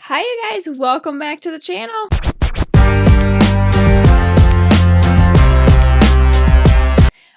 Hi you guys, welcome back to the channel.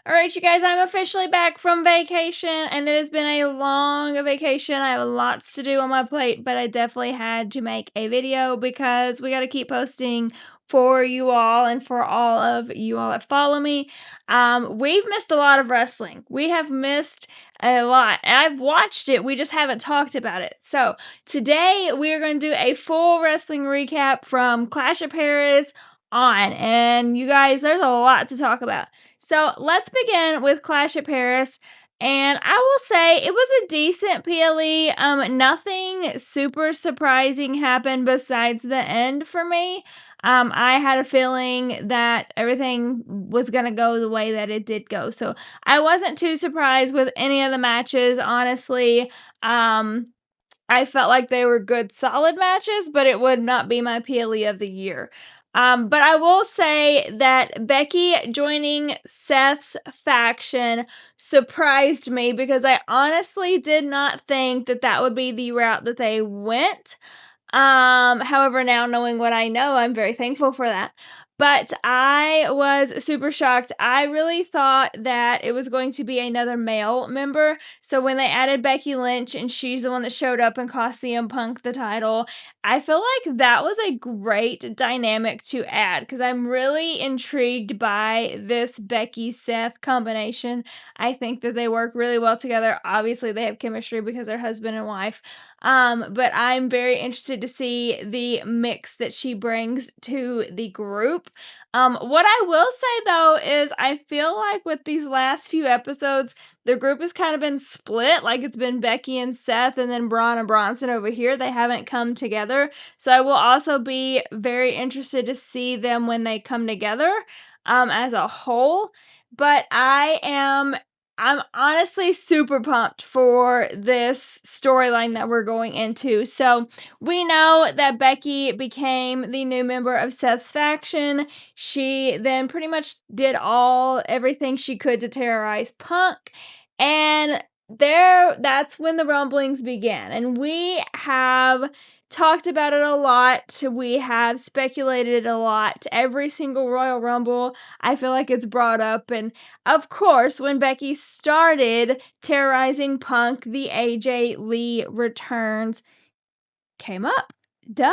Alright you guys, I'm officially back from vacation and it has been a long vacation. I have lots to do on my plate, but I definitely had to make a video because we got to keep posting for you all and for all of you all that follow me. We've missed a lot of wrestling. We have missed a lot. I've watched it, we just haven't talked about it. So today we are going to do a full wrestling recap from Clash of Paris on. And you guys, there's a lot to talk about. So let's begin with Clash of Paris. And I will say it was a decent PLE. Nothing super surprising happened besides the end for me. I had a feeling that everything was going to go the way that it did go. So I wasn't too surprised with any of the matches, honestly. I felt like they were good, solid matches, but it would not be my PLE of the year. But I will say that Becky joining Seth's faction surprised me because I honestly did not think that that would be the route that they went. However, now knowing what I know, I'm very thankful for that. But I was super shocked. I really thought that it was going to be another male member. So when they added Becky Lynch and she's the one that showed up and cost CM Punk the title, I feel like that was a great dynamic to add because I'm really intrigued by this Becky-Seth combination. I think that they work really well together. Obviously, they have chemistry because they're husband and wife. But I'm very interested to see the mix that she brings to the group. What I will say though is I feel like with these last few episodes, the group has kind of been split. Like it's been Becky and Seth and then Braun and Bronson over here. They haven't come together. So I will also be very interested to see them when they come together as a whole. But I'm honestly super pumped for this storyline that we're going into. So we know that Becky became the new member of Seth's faction. She then pretty much did everything she could to terrorize Punk. And that's when the rumblings began. And we have talked about it a lot. We have speculated a lot. Every single Royal Rumble, I feel like it's brought up. And of course, when Becky started terrorizing Punk, the AJ Lee returns came up. Duh.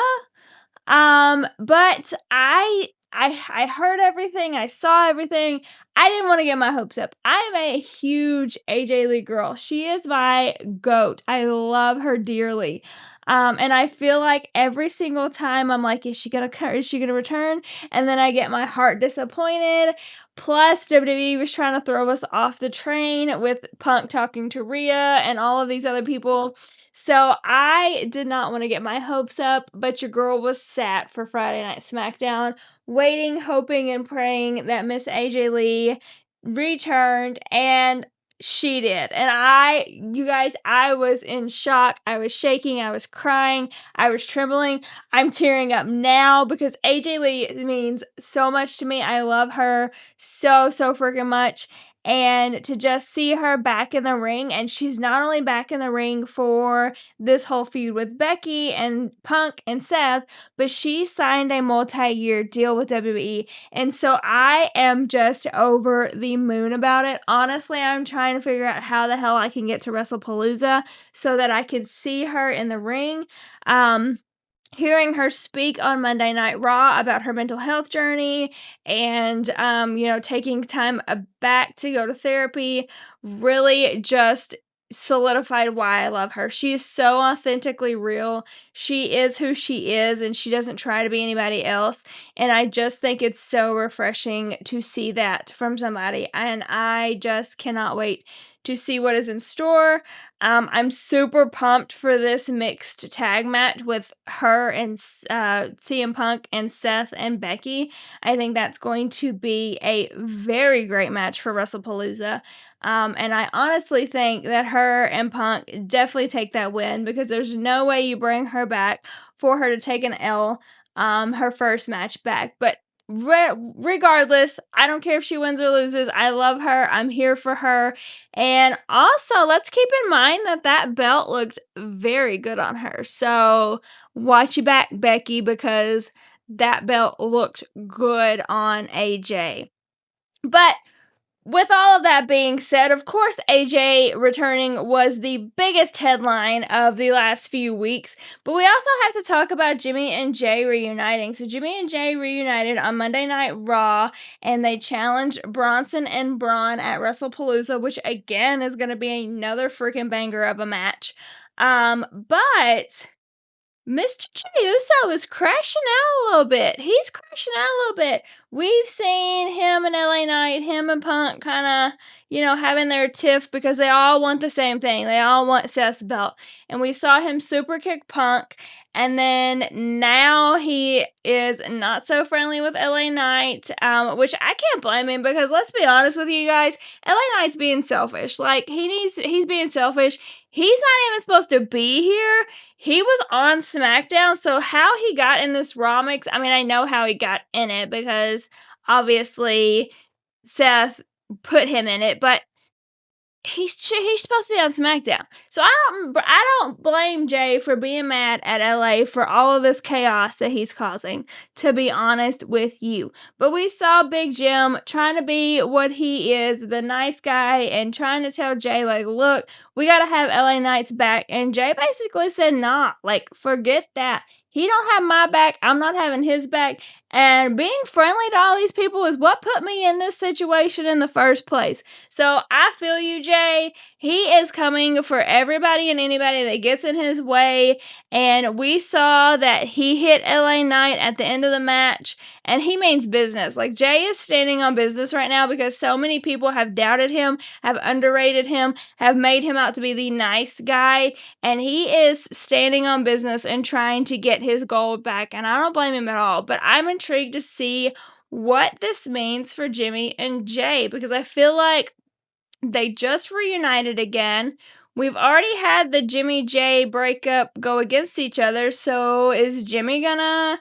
But I heard everything, I saw everything. I didn't want to get my hopes up. I'm a huge AJ Lee girl. She is my goat. I love her dearly. And I feel like every single time I'm like, is she gonna return? And then I get my heart disappointed. Plus, WWE was trying to throw us off the train with Punk talking to Rhea and all of these other people. So I did not want to get my hopes up, but your girl was sat for Friday Night SmackDown, waiting, hoping, and praying that Miss AJ Lee returned, and she did. And you guys, I was in shock. I was shaking. I was crying. I was trembling. I'm tearing up now because AJ Lee means so much to me. I love her so freaking much. And to just see her back in the ring, and she's not only back in the ring for this whole feud with Becky and Punk and Seth, but she signed a multi-year deal with WWE. And so I am just over the moon about it. Honestly, I'm trying to figure out how the hell I can get to WrestlePalooza so that I could see her in the ring. Hearing her speak on Monday Night Raw about her mental health journey and, taking time back to go to therapy really just solidified why I love her. She is so authentically real. She is who she is, and she doesn't try to be anybody else. And I just think it's so refreshing to see that from somebody. And I just cannot wait to see what is in store. I'm super pumped for this mixed tag match with her and CM Punk and Seth and Becky. I think that's going to be a very great match for WrestlePalooza. And I honestly think that her and Punk definitely take that win because there's no way you bring her back for her to take an L her first match back. But regardless, I don't care if she wins or loses. I love her. I'm here for her. And also, let's keep in mind that that belt looked very good on her. So watch your back, Becky, because that belt looked good on AJ. But with all of that being said, of course, AJ returning was the biggest headline of the last few weeks, but we also have to talk about Jimmy and Jey reuniting. So, Jimmy and Jey reunited on Monday Night Raw, and they challenged Bronson and Braun at WrestlePalooza, which again is going to be another freaking banger of a match. But Mr. Jey Uso is crashing out a little bit. He's crashing out a little bit. We've seen him and LA Knight, him and Punk kind of, having their tiff because they all want the same thing. They all want Seth's belt. And we saw him super kick Punk. And then now he is not so friendly with LA Knight, which I can't blame him because let's be honest with you guys, LA Knight's being selfish. Like, he's being selfish. He's not even supposed to be here. He was on SmackDown, so how he got in this Raw mix, I mean, I know how he got in it because obviously Seth put him in it, but he's supposed to be on SmackDown. So I don't blame Jey for being mad at LA for all of this chaos that he's causing, to be honest with you. But we saw Big Jim trying to be what he is, the nice guy, and trying to tell Jey, like, look, we got to have LA Knight's back. And Jey basically said, nah, like, forget that. He don't have my back. I'm not having his back. And being friendly to all these people is what put me in this situation in the first place. So I feel you, Jey. He is coming for everybody and anybody that gets in his way. And we saw that he hit LA Knight at the end of the match. And he means business. Like, Jey is standing on business right now because so many people have doubted him, have underrated him, have made him out to be the nice guy. And he is standing on business and trying to get his gold back. And I don't blame him at all. But I'm intrigued to see what this means for Jimmy and Jey because I feel like they just reunited again. We've already had the Jimmy Jey breakup go against each other. So is Jimmy gonna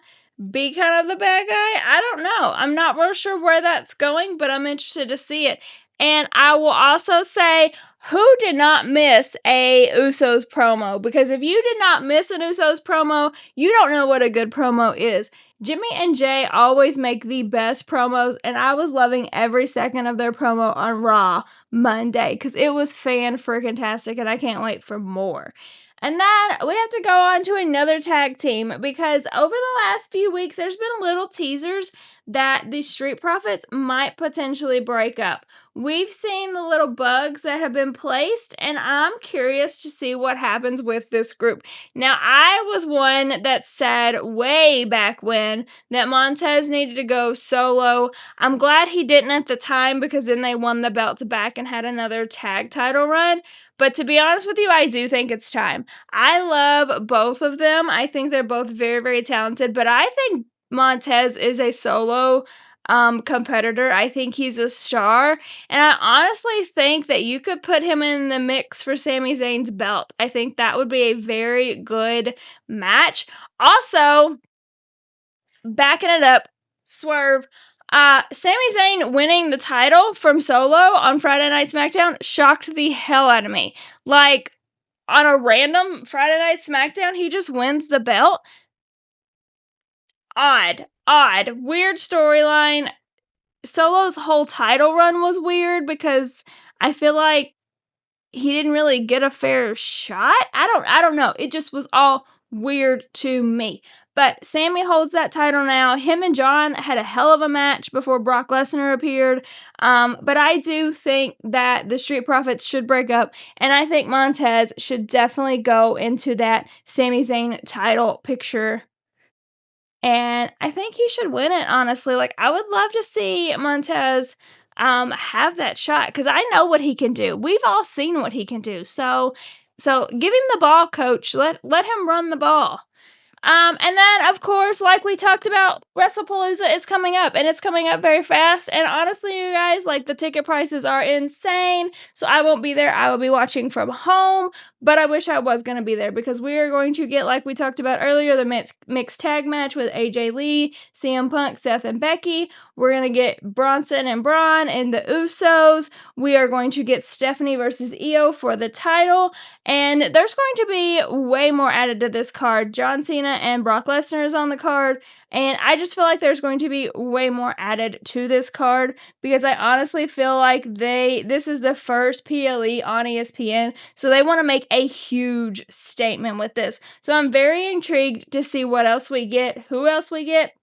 be kind of the bad guy? I don't know. I'm not real sure where that's going, but I'm interested to see it. And I will also say, who did not miss a Usos promo? Because if you did not miss an Usos promo, you don't know what a good promo is. Jimmy and Jey always make the best promos, and I was loving every second of their promo on Raw Monday because it was fan-freaking-tastic, and I can't wait for more. And then we have to go on to another tag team because over the last few weeks, there's been little teasers that the Street Profits might potentially break up. We've seen the little bugs that have been placed, and I'm curious to see what happens with this group. Now, I was one that said way back when that Montez needed to go solo. I'm glad he didn't at the time because then they won the belts back and had another tag title run. But to be honest with you, I do think it's time. I love both of them. I think they're both very, very talented, but I think Montez is a solo competitor. I think he's a star, and I honestly think that you could put him in the mix for Sami Zayn's belt. I think that would be a very good match. Also, backing it up, Swerve. Sami Zayn winning the title from Solo on Friday Night SmackDown shocked the hell out of me. Like, on a random Friday Night SmackDown, he just wins the belt. Odd, weird storyline. Solo's whole title run was weird because I feel like he didn't really get a fair shot. I don't know. It just was all weird to me. But Sammy holds that title now. Him and John had a hell of a match before Brock Lesnar appeared. But I do think that the Street Profits should break up. And I think Montez should definitely go into that Sami Zayn title picture. And I think he should win it, honestly. Like, I would love to see Montez have that shot because I know what he can do. We've all seen what he can do. So give him the ball, coach. Let him run the ball. And then, of course, like we talked about, WrestlePalooza is coming up, and it's coming up very fast. And honestly, you guys, like, the ticket prices are insane. So I won't be there. I will be watching from home. but I wish I was going to be there because we are going to get, like we talked about earlier, the mixed tag match with AJ Lee, CM Punk, Seth, and Becky. We're going to get Bronson and Braun and the Usos. We are going to get Stephanie versus Io for the title, and there's going to be way more added to this card. John Cena and Brock Lesnar is on the card, and I just feel like there's going to be way more added to this card because I honestly feel like this is the first PLE on ESPN, so they want to make a huge statement with this. So I'm very intrigued to see what else we get, who else we get.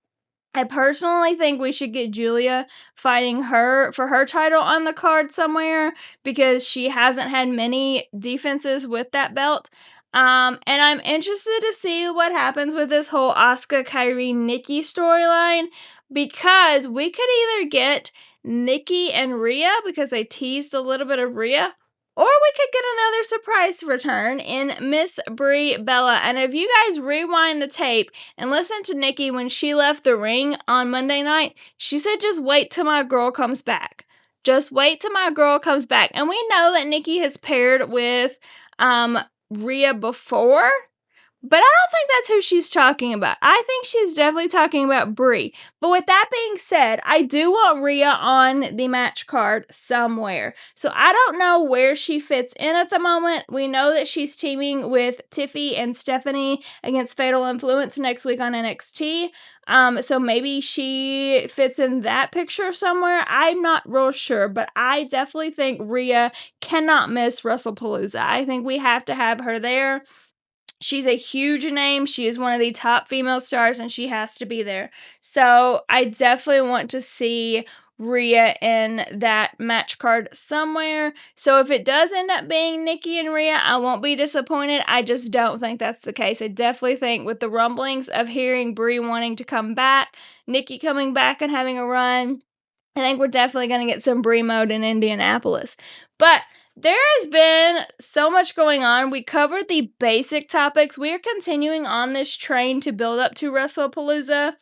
I personally think we should get Julia fighting her for her title on the card somewhere because she hasn't had many defenses with that belt. And I'm interested to see what happens with this whole Asuka, Kyrie, Nikki storyline because we could either get Nikki and Rhea because they teased a little bit of Rhea, or we could get another surprise return in Miss Brie Bella. And if you guys rewind the tape and listen to Nikki when she left the ring on Monday night, she said, just wait till my girl comes back. Just wait till my girl comes back. And we know that Nikki has paired with Rhea before, but I don't think that's who she's talking about. I think she's definitely talking about Brie. But with that being said, I do want Rhea on the match card somewhere. So I don't know where she fits in at the moment. We know that she's teaming with Tiffy and Stephanie against Fatal Influence next week on NXT. So maybe she fits in that picture somewhere. I'm not real sure, but I definitely think Rhea cannot miss WrestlePalooza. I think we have to have her there. She's a huge name. She is one of the top female stars, and she has to be there. So I definitely want to see Rhea in that match card somewhere. So if it does end up being Nikki and Rhea, I won't be disappointed. I just don't think that's the case. I definitely think with the rumblings of hearing Brie wanting to come back, Nikki coming back and having a run, I think we're definitely going to get some Brie mode in Indianapolis. But there has been so much going on. We covered the basic topics. We are continuing on this train to build up to WrestlePalooza.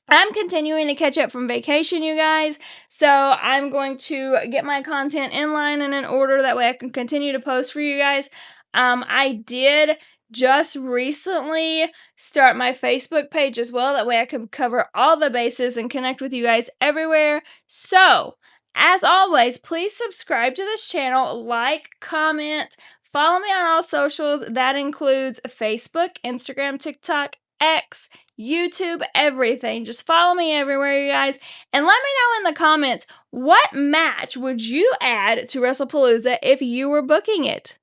I'm continuing to catch up from vacation, you guys, so I'm going to get my content in line and in order. That way I can continue to post for you guys. I did just recently start my Facebook page as well. That way I can cover all the bases and connect with you guys everywhere. So, as always, please subscribe to this channel, like, comment, follow me on all socials. That includes Facebook, Instagram, TikTok, X, YouTube, everything. Just follow me everywhere, you guys. And let me know in the comments, what match would you add to WrestlePalooza if you were booking it?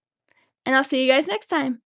And I'll see you guys next time.